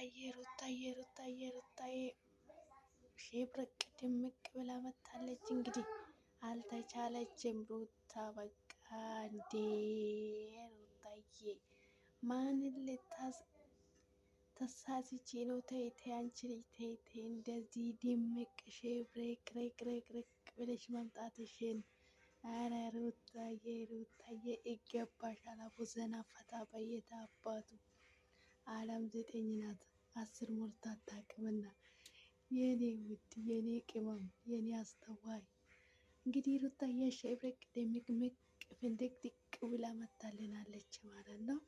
ሩታዬ ሸብረቅ ድምቅ ብላ መታለች። እንግዲህ አልተቻለችም ሩታ በቃ እንዴ ሩታዬ ማንን ተሳስቼ ነው? ተይ ተይ አንቺ ልጅ ተይ ተይ እንደዚህ ድምቅ ሸብረቅ ብለሽ መምጣትሽን አረ ሩታዬ ይገባሻል። አቦ ዘና ፈታ በየት አባቱ አለም 9 ናት 10 ሞልታ አታውቅምና የኔ ውድ የኔ ቅመም የኔ አስተዋይ እንግዲህ ሩታዬ ሸብረቅ ድምቅምቅ ፍንድቅድቅ ብላ መታልናለች ማለት ነው።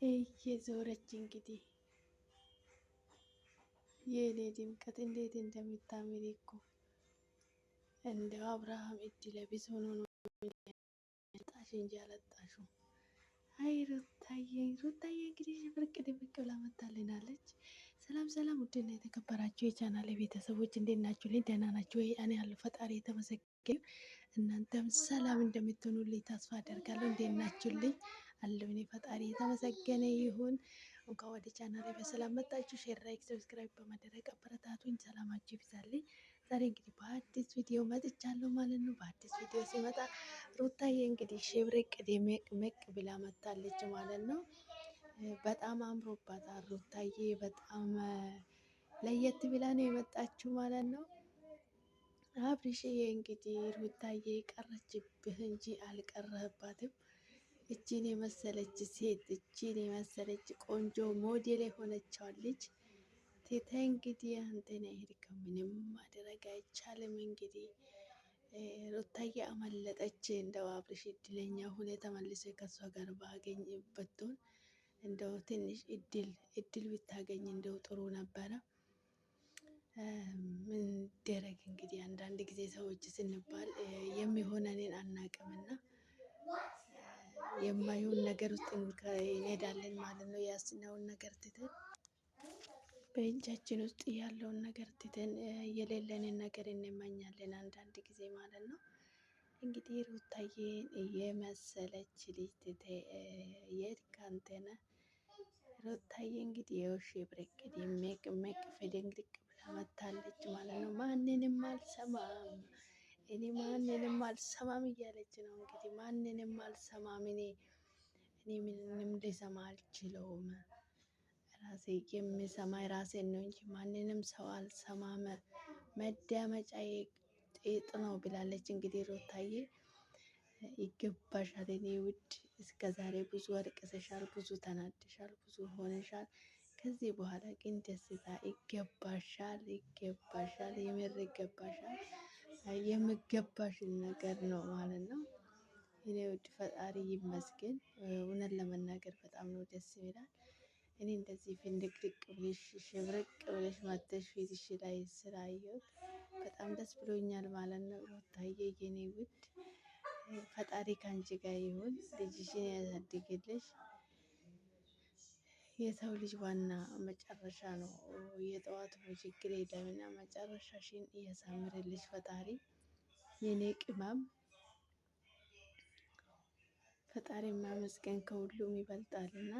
እየዞረች እንግዲህ የኔ ድምቀት እንዴት እንደምታምሪ እኮ እንደው አብርሃም እድለ ቢስ ሆኖ ነው ጣሽ እንጂ አላጣሽው። አይ ሩታዬ እንግዲህ ሽብርቅ ድምቅ ብላ መታልናለች። ሰላም ውድና የተከበራችሁ የቻናሌ ቤተሰቦች እንዴት ናችሁልኝ? ደህና ናችሁ ወይ? እኔ ያለው ፈጣሪ የተመሰገነ እናንተም ሰላም እንደምትሆኑልኝ ተስፋ አደርጋለሁ። እንዴት ናችሁልኝ? አለሁ እኔ ፈጣሪ የተመሰገነ ይሁን። እንኳን ወደ ቻናሌ በሰላም መጣችሁ። ሼር፣ ላይክ፣ ሰብስክራይብ በማድረግ አበረታቱኝ። ሰላማችሁ ይብዛልኝ። ዛሬ እንግዲህ በአዲስ ቪዲዮ መጥቻለሁ ማለት ነው። በአዲስ ቪዲዮ ሲመጣ ሩታዬ እንግዲህ ሽብርቅ ድምቅ ብላ መታለች ማለት ነው። በጣም አምሮባታል ሩታዬ በጣም ለየት ብላ ነው የመጣችው ማለት ነው። አብርሽዬ እንግዲህ ሩታዬ ቀረችብህ እንጂ አልቀረህባትም። እቺን የመሰለች ሴት እቺን የመሰለች ቆንጆ ሞዴል የሆነችዋን ልጅ ትተህ እንግዲህ አንተን አይሄድክም። ምንም ማድረግ አይቻልም። እንግዲህ ሩታዬ አመለጠች። እንደው አብርሽ እድለኛ ሁኔ ተመልሶ ከሷ ጋር ባገኝበት እንደው ትንሽ እድል ብታገኝ እንደው ጥሩ ነበረ። ምን ደረግ እንግዲህ አንዳንድ ጊዜ ሰዎች ስንባል የሚሆነንን አናቅምና የማይሆን ነገር ውስጥ እንሄዳለን ማለት ነው። ያስነውን ነገር ትተን በእጃችን ውስጥ ያለውን ነገር ትተን የሌለንን ነገር እንመኛለን አንዳንድ ጊዜ ማለት ነው። እንግዲህ ሩታዬን የመሰለች ልጅ ትተህ የሄድክ አንተ ነህ። ሩታዬ እንግዲህ ሽብርቅ ድምቅ ፍድንግጥ ብላ መታለች ማለት ነው። ማንንም አልሰማም እኔ ማንንም አልሰማም እያለች ነው እንግዲህ ማንንም አልሰማም እኔ ምንም ልሰማ አልችለውም። ራሴ የምሰማ ራሴን ነው እንጂ ማንንም ሰው አልሰማም። መዳመጫዬ ጤጥ ነው ብላለች እንግዲህ ሩታዬ ይገባሻል የኔ ውድ። እስከ ዛሬ ብዙ አልቅሰሻል፣ ብዙ ተናድሻል፣ ብዙ ሆነሻል። ከዚህ በኋላ ግን ደስታ ይገባሻል፣ የምር ይገባሻል። የምገባሽን ነገር ነው ማለት ነው። የኔ ውድ ፈጣሪ ይመስገን። እውነት ለመናገር በጣም ነው ደስ ይላል። እኔ እንደዚህ ፍንድቅድቅ ብለሽ ሽብርቅ ብለሽ መጥተሽ ፊትሽ ላይ ስላየሁት በጣም ደስ ብሎኛል ማለት ነው። ሩታዬ የኔ ውድ ፈጣሪ ካንቺ ጋር ይሁን፣ ልጅሽን ያሳድግልሽ። የሰው ልጅ ዋና መጨረሻ ነው። የጠዋቱ ችግር የለምና መጨረሻሽን እያሳምርልሽ ፈጣሪ የኔ ቅመም። ፈጣሪ ማመስገን ከሁሉም ይበልጣልና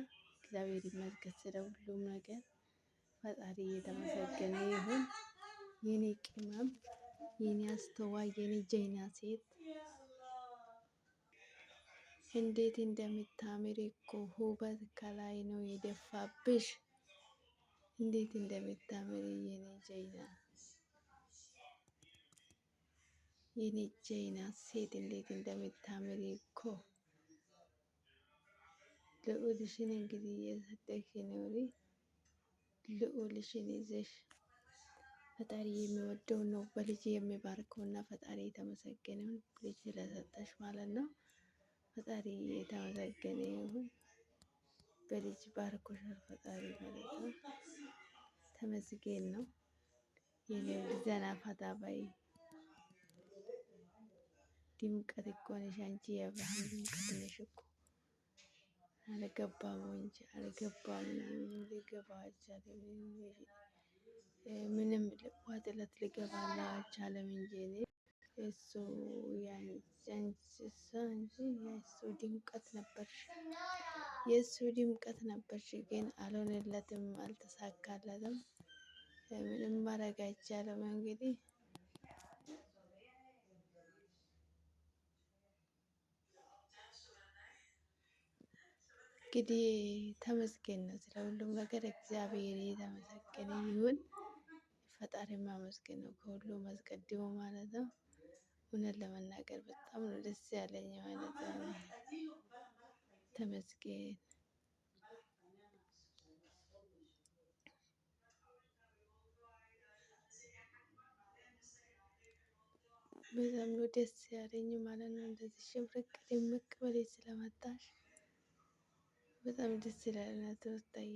እግዚአብሔር ይመስገን ስለ ሁሉም ነገር። ፈጣሪ እየተመሰገነ ይሁን። የኔ ቅመም፣ የኔ አስተዋይ፣ የኔ ጀይና ሴት እንዴት እንደምታምሪ እኮ ውበት ከላይ ነው የደፋብሽ። እንዴት እንደምታምሪ የኔ ጀይና ሴት እንዴት እንደምታምሪ እኮ ልዑልሽን እንግዲህ የሰጠሽ ኑሪ። ልዑልሽን ይዘሽ ፈጣሪ የሚወደው ነው በልጅ የሚባርከው እና ፈጣሪ የተመሰገነ ይሁን ልጅ ስለሰጠሽ ማለት ነው። ፈጣሪ የተመሰገነ ይሁን። በልጅ ባርኮሻል ፈጣሪ ማለት ነው። ተመስገን ነው። የኔ ዘና ፈታ በይ። ድምቀት እኮ ነሽ አንቺ የአብርሃም ድምቀት ነሽ እኮ። አልገባም እንጂ አልገባም ሊገባው አልቻለም። ምንም ልቧ ጥለት ሊገባላት አልቻለም እንጂ እኔ የእሱ የእሱ ድምቀት ነበርሽ፣ የእሱ ድምቀት ነበርሽ። ግን አልሆነለትም፣ አልተሳካለትም። ምንም ማድረግ አይቻልም። እንግዲህ ተመስገን ነው። ስለ ሁሉም ነገር እግዚአብሔር የተመሰገነ ይሁን። ፈጣሪ ማመስገን ነው ከሁሉም አስቀድሞ ማለት ነው። እውነት ለመናገር በጣም ነው ደስ ያለኝ ማለት ነው። ተመስገን በጣም ነው ደስ ያለኝ ማለት ነው። እንደዚህ ሽብርቅ ድምቅ ብለሽ ስለመጣሽ በጣም ደስ ይላል። ትወጣዬ